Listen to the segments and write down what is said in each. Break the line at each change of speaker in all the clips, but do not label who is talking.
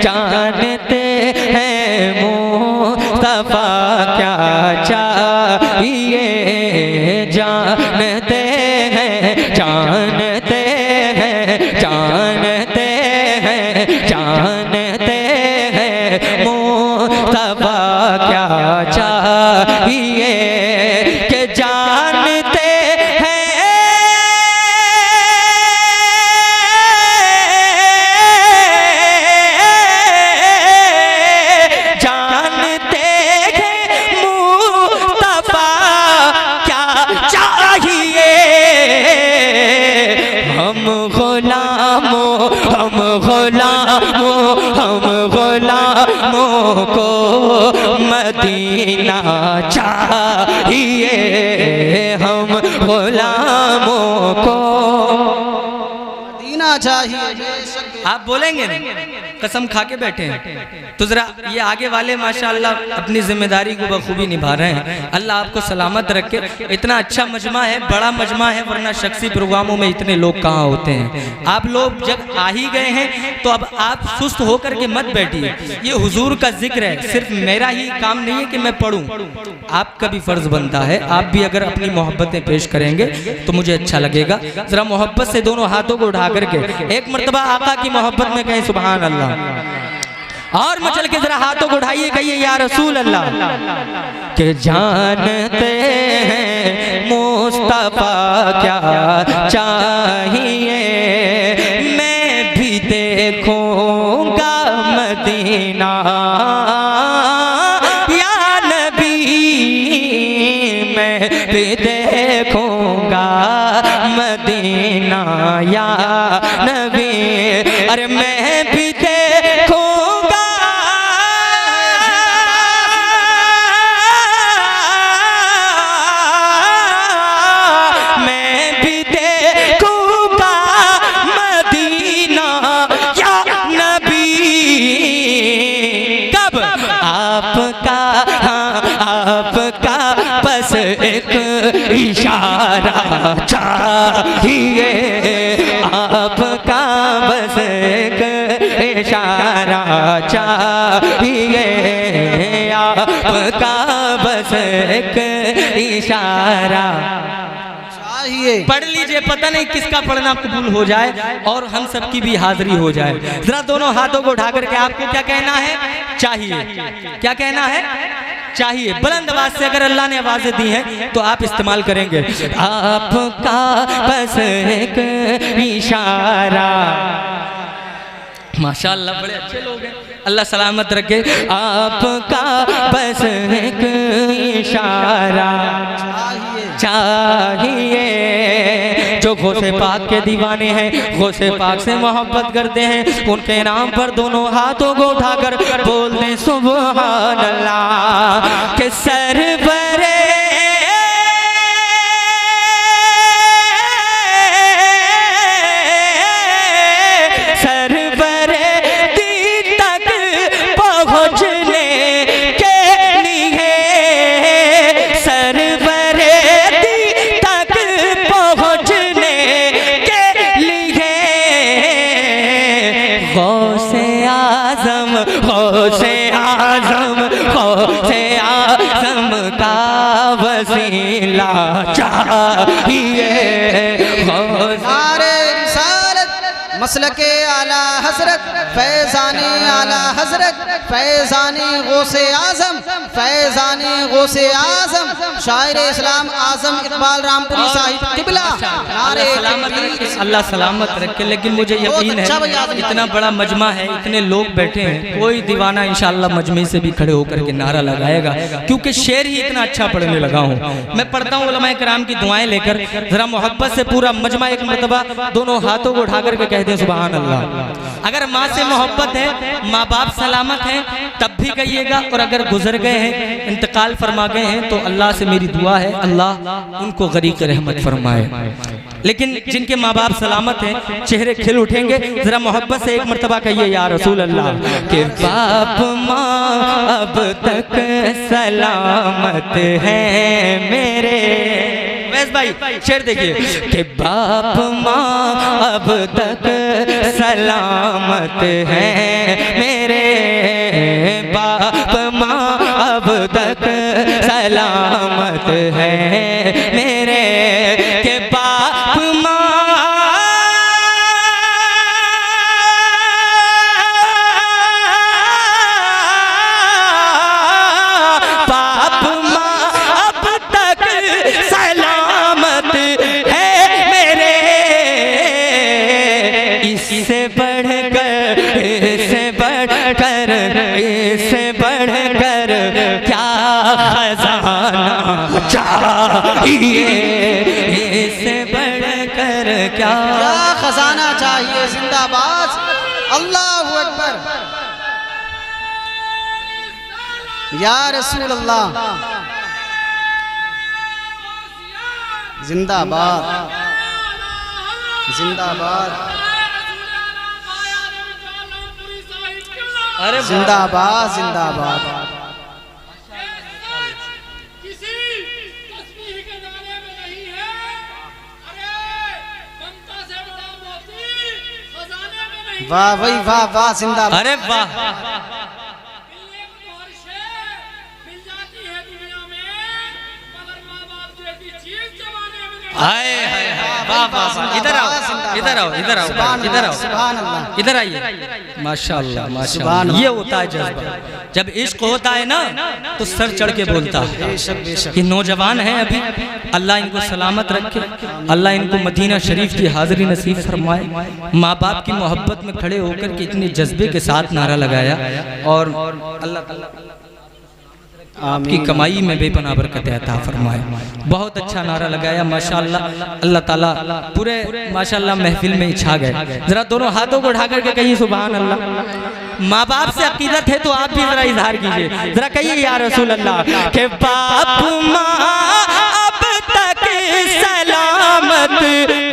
जानते हैं मुस्तफा क्या चाहिए, जानते हैं, जानते हैं, जानते हैं, जानते हैं मुस्तफा क्या चाहिए, कि जानते हैं, जानते हैं मुस्तफा क्या चाहिए। हम गुलामों, हम गुलामों, हम गुलामों को मदीना चाहिए, हम गुलामों को
मदीना चाहिए।
आप बोलेंगे ना, कसम खा के बैठे हैं तो जरा ये आगे वाले माशाअल्लाह अपनी जिम्मेदारी को बखूबी निभा रहे हैं। अल्लाह आपको सलामत रखे। इतना अच्छा मजमा है, बड़ा मजमा है, वरना शख्सी प्रोग्रामों में इतने लोग कहाँ होते हैं। आप लोग जब आ ही गए हैं तो अब आप सुस्त होकर के मत बैठिए। ये हुजूर का जिक्र है, सिर्फ मेरा ही काम नहीं है कि मैं पढ़ूं, आपका भी फर्ज बनता है। आप भी अगर अपनी मोहब्बतें पेश करेंगे तो मुझे अच्छा लगेगा। जरा मोहब्बत से दोनों हाथों को उठा करके एक मर्तबा आका की मोहब्बत में कहें सुभान अल्लाह, और मचल के जरा हाथों को उठाइए, कहिए या रसूल अल्लाह। के जानते हैं मुस्तफा क्या चाहिए, मैं भी देखूंगा मदीना या नबी, मैं भी देखूंगा मदीना या नबी, अरे मैं भी देखूंगा, मैं भी देखूंगा मदीना या नबी। कब? आपका, हाँ आपका बस एक इशारा चाहिए, आपका बस एक इशारा चाहिए, आपका बस एक इशारा चाहिए। पढ़ लीजिए, पता नहीं किसका पढ़ना कबूल हो जाए और हम सबकी भी हाजिरी हो जाए। जरा दोनों हाथों को उठा करके आपको क्या कहना है? चाहिए। क्या कहना है? चाहिए। बुलंद आवाज से अगर अल्लाह ने आवाजें दी हैं तो आप इस्तेमाल करेंगे। आपका बस एक इशारा, माशाअल्लाह बड़े अच्छे लोग हैं, अल्लाह सलामत रखे। आपका बस एक इशारा चाहिए, जो गौसे पाक के दीवाने हैं, गौसे पाक से मोहब्बत करते हैं, उनके नाम पर दोनों हाथों को उठाकर बोल दें सुभान अल्लाह। के सरवरे गौसे आजम, गौसे आजम, गौसे आजम का वसीला चाहिए।
मसलके आला हजरत फैजानी आला हजरत फैजानी गौसे आजम फैजानी गौसे आजम शायर इस्लाम आजम इकबाल रामपुरी साहिब किबला नारे
अल्लाह सलामत रखे। लेकिन मुझे यकीन है इतना बड़ा मजमा है, इतने लोग बैठे हैं, कोई दीवाना इंशाअल्लाह मजमे से भी खड़े होकर के नारा लगाएगा, क्योंकि शेर ही इतना अच्छा पढ़ने लगा हूँ। मैं पढ़ता हूँ उलमाए किराम की दुआएं लेकर। जरा मोहब्बत से पूरा मजमा एक मरतबा दोनों हाथों को उठा करके कहते हैं सुभान अल्लाह। अगर माँ से मोहब्बत है, माँ बाप सलामत हैं, तब भी कहिएगा, और अगर गुजर गए हैं, इंतकाल फरमा गए हैं, तो अल्लाह से मेरी दुआ है अल्लाह उनको गरीक रहमत फरमाए। लेकिन जिनके माँ बाप सलामत हैं, चेहरे खिल उठेंगे। जरा मोहब्बत से एक मरतबा कहिए या रसूल अल्लाह। के बाप माँ अब तक सलामत हैं मेरे, भाई शेर देखिए, कि बाप माँ अब तक सलामत हैं मेरे, तक सलामत है मेरे के बाप माँ, बाप माँ अब तक सलामत है मेरे। इससे बढ़कर, इससे बढ़कर, इससे बढ़कर क्या खजाना चाहिए, इससे बढ़कर क्या
खजाना चाहिए। जिंदाबाद, अल्लाहू अकबर, या रसूल अल्लाह, जिंदाबाद जिंदाबाद,
अरे
जिंदाबाद जिंदाबाद।
किसी तस्बीह के दाने में नहीं है, अरे ममता से बड़ा मोती खजाने में नहीं।
वाह भाई वाह वाह, जिंदाबाद।
अरे वाह,
मिलने को तो हर शे मिल जाती है दुनिया में, मगर माँ बाप जैसी चीज जमाने में नहीं।
हाय हाय हाय, वाह वाह वाह, इधर आओ इधर आओ इधर आओ इधर आओ,
सुभान अल्लाह,
इधर आइए। माशाअल्लाह माशाअल्लाह, ये होता है जज्बा। जब इश्क होता है ना तो सर चढ़ के बोलता है।
बेशक बेशक।
ये नौजवान हैं अभी, अल्लाह इनको सलामत रखे, अल्लाह इनको मदीना शरीफ की हाज़िरी नसीब फरमाए। माँ बाप की मोहब्बत में खड़े होकर के इतने जज्बे के साथ नारा लगाया, और अल्लाह आपकी कमाई में बेपनाह बरकत अता फरमाए। बहुत अच्छा नारा लगाया माशाअल्लाह, अल्लाह ताला पूरे माशाअल्लाह महफिल में छा गए। जरा दोनों हाथों को उठा करके कहिए सुभान अल्लाह। माँ बाप से अकीदत है तो आप भी जरा इजहार कीजिए, जरा कहिए या रसूल अल्लाह के बाप माँ अब तक सलामत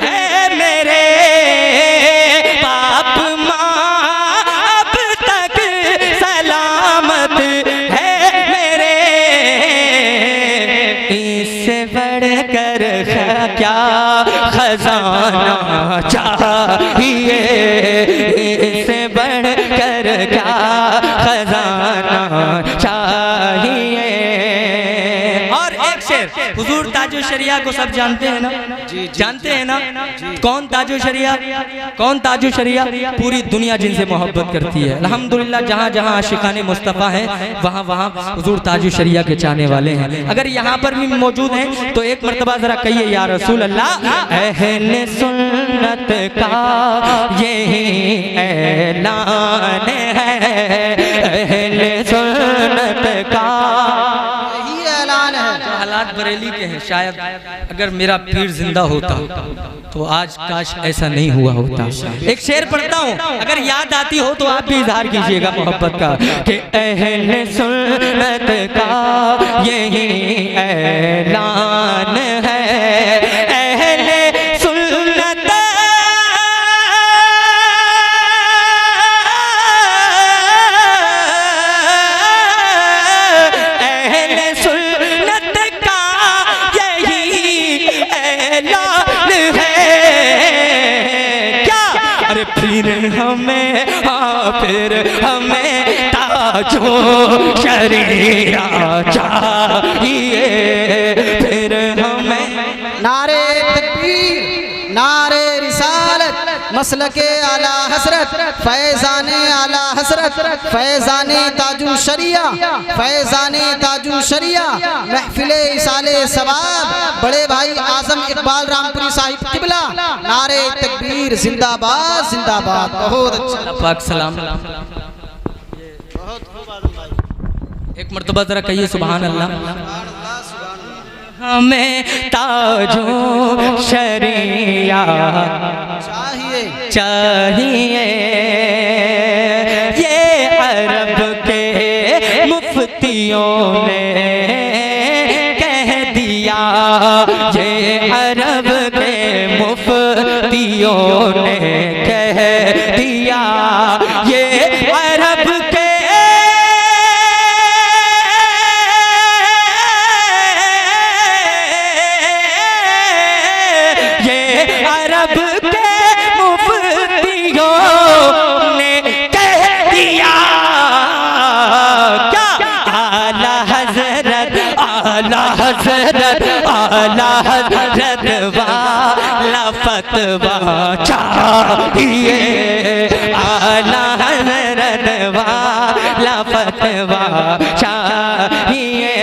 है मेरे, बाप माँ अब तक सलामत है मेरे। इससे बढ़कर क्या खजाना चाहिए, इससे बढ़कर क्या खजाना चाहिए। और एक शेर, हुजूर ताजो शरिया को सब जानते हैं ना, जानते हैं ना कौन ताजो शरिया, कौन ताजो शरिया? पूरी दुनिया जिनसे मोहब्बत करती है। अल्हम्दुलिल्लाह जहाँ जहाँ आशिकाने मुस्तफ़ा हैं वहाँ वहाँ हुजूर ताजो शरिया के चाहने वाले हैं। अगर यहाँ पर भी मौजूद हैं तो एक मरतबा जरा कहिए या रसूल अल्लाह। अहले सुन्नत का यही ऐलान है, अहले सुन्नत का
यही ऐलान है।
हालात बरेली के हैं, शायद अगर मेरा पीर जिंदा होता तो आज काश ऐसा नहीं हुआ होता। एक शेर पढ़ता हूँ, अगर याद आती हो तो आप भी इजहार कीजिएगा मोहब्बत का कि अहले सुन्नत का यही ऐलान है, अहले सुन्नत अहले सुन्नत का यही ऐलान है। क्या? अरे फिर हमें, हाँ फिर हमें ताजो शरिया चाहिए, फिर हमें
नारे तकबीर, नारे रिसालत, मसलके आला हसरत, फैज़ाने आला हसरत, फैज़ाने ताजु शरिया, फैज़ाने ताजु शरिया, महफिले इसाले सवाब, बड़े भाई आजम इकबाल रामपुरी साहिब किबला। नारे तकबीर, जिंदाबाद जिंदाबाद। बहुत अच्छा,
पाक सलाम। एक मर्तबा जरा कहिए सुभान अल्लाह। हमें ताजो शरिया
चाहिए
चाहिए, ये अरब के मुफ्तियों ने कह दिया, ये अरब के मुफ्तियों ने कह दिया, ये अरब के अरब के मुफ्तियों ने कह दिया। क्या? आला हज़रत हज़रत आला हज़रत वाला फतवा चाहिए, आला हज़रत वाला फतवा चाहिए,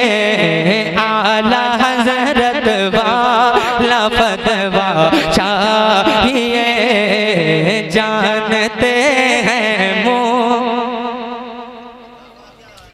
आला हज़रत वाला फतवा चाहिए।